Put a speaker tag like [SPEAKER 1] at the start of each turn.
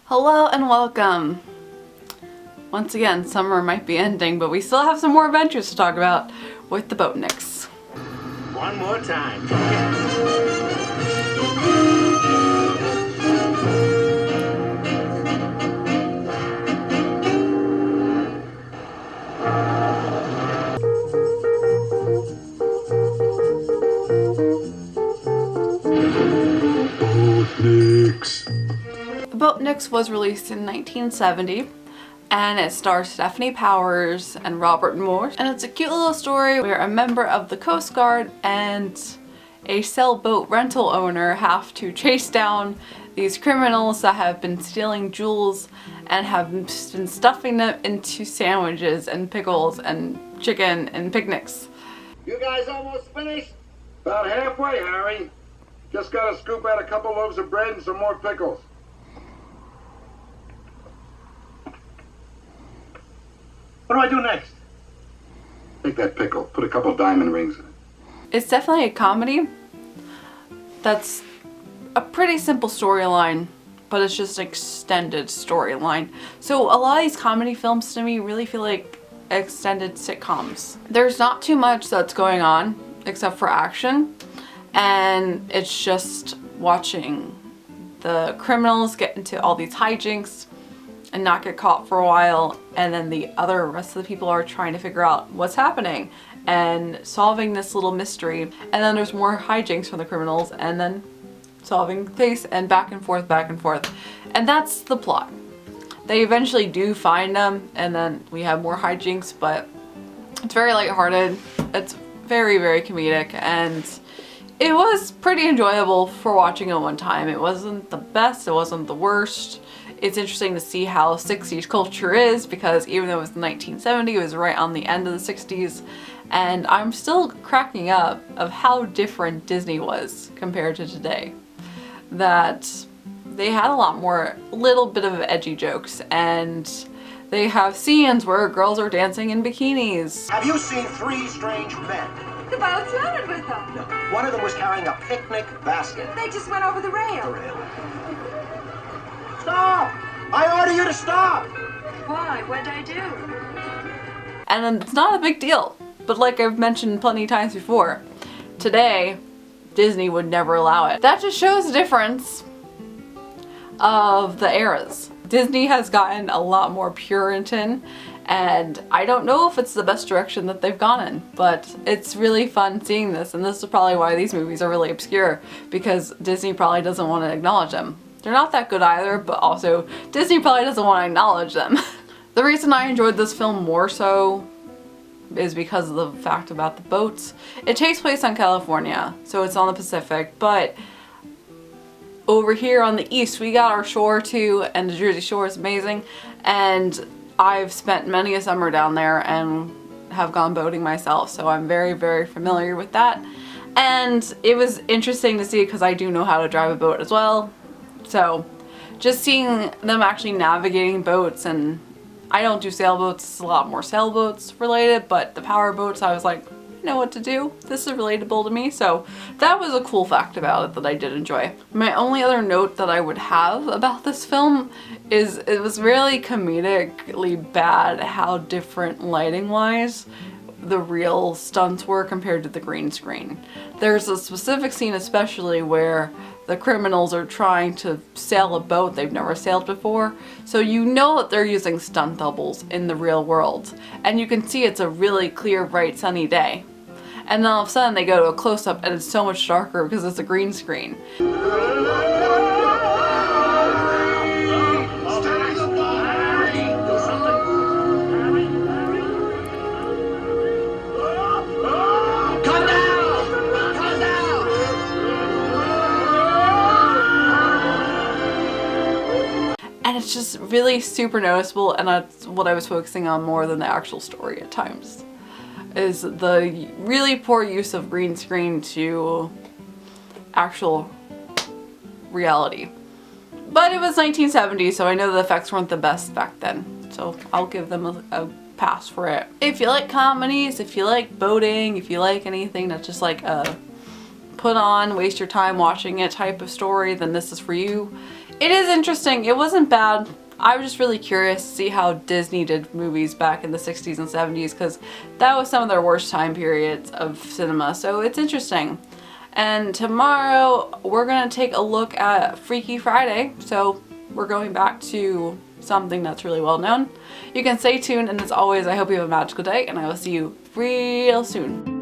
[SPEAKER 1] Hello and welcome! Once again, summer might be ending, but we still have some more adventures to talk about with the Boatniks.
[SPEAKER 2] One more time.
[SPEAKER 3] Boatniks.
[SPEAKER 1] The Boatniks was released in 1970 and it stars Stephanie Powers and Robert Moore. And it's a cute little story where a member of the Coast Guard and a sailboat rental owner have to chase down these criminals that have been stealing jewels and have been stuffing them into sandwiches and pickles and chicken and picnics.
[SPEAKER 2] You guys almost finished? About halfway, Harry. Just gotta scoop out a couple loaves of bread and some more pickles. What do I do next? Take that pickle, put a couple diamond rings in it.
[SPEAKER 1] It's definitely a comedy that's a pretty simple storyline, but it's just an extended storyline. So a lot of these comedy films to me really feel like extended sitcoms. There's not too much that's going on except for action, and it's just watching the criminals get into all these hijinks and not get caught for a while, and then the rest of the people are trying to figure out what's happening and solving this little mystery, and then there's more hijinks from the criminals and then solving the case and back and forth, and that's the plot. They eventually do find them and then we have more hijinks, but it's very lighthearted, it's very comedic, and it was pretty enjoyable for watching it one time. It wasn't the best, it wasn't the worst. It's interesting to see how 60s culture is, because even though it was 1970, it was right on the end of the 60s, and I'm still cracking up of how different Disney was compared to today. That they had a lot more little bit of edgy jokes, and they have scenes where girls are dancing in bikinis.
[SPEAKER 4] Have you seen three strange men?
[SPEAKER 5] The boat's loaded with them.
[SPEAKER 4] No. One of them was carrying a picnic basket.
[SPEAKER 5] They just went over the rail.
[SPEAKER 4] Stop! I order you to stop!
[SPEAKER 5] Why? What'd I do?
[SPEAKER 1] And it's not a big deal, but like I've mentioned plenty of times before, today Disney would never allow it. That just shows the difference of the eras. Disney has gotten a lot more Puritan, and I don't know if it's the best direction that they've gone in, but it's really fun seeing this, and this is probably why these movies are really obscure, because Disney probably doesn't want to acknowledge them. They're not that good either, but also Disney probably doesn't want to acknowledge them. The reason I enjoyed this film more so is because of the fact about the boats. It takes place on California, so it's on the Pacific, but over here on the east we got our shore too, and the Jersey Shore is amazing, and I've spent many a summer down there and have gone boating myself, so I'm very familiar with that. And it was interesting to see because I do know how to drive a boat as well. So just seeing them actually navigating boats, and I don't do sailboats, it's a lot more sailboats related, but the power boats I was like, I know what to do. This is relatable to me, so that was a cool fact about it that I did enjoy. My only other note that I would have about this film is it was really comedically bad how different lighting wise the real stunts were compared to the green screen. There's a specific scene especially where the criminals are trying to sail a boat they've never sailed before, so you know that they're using stunt doubles in the real world, and you can see it's a really clear, bright, sunny day. And then all of a sudden they go to a close-up and it's so much darker because it's a green screen. And it's just really super noticeable, and that's what I was focusing on more than the actual story at times, is the really poor use of green screen to actual reality. But it was 1970, so I know the effects weren't the best back then, so I'll give them a pass for it. If you like comedies, if you like boating, if you like anything that's just like a put on, waste your time watching it type of story, then this is for you. It is interesting. It wasn't bad. I was just really curious to see how Disney did movies back in the 60s and 70s because that was some of their worst time periods of cinema. So it's interesting. And tomorrow we're going to take a look at Freaky Friday. So we're going back to something that's really well known. You can stay tuned, and as always, I hope you have a magical day, and I will see you real soon.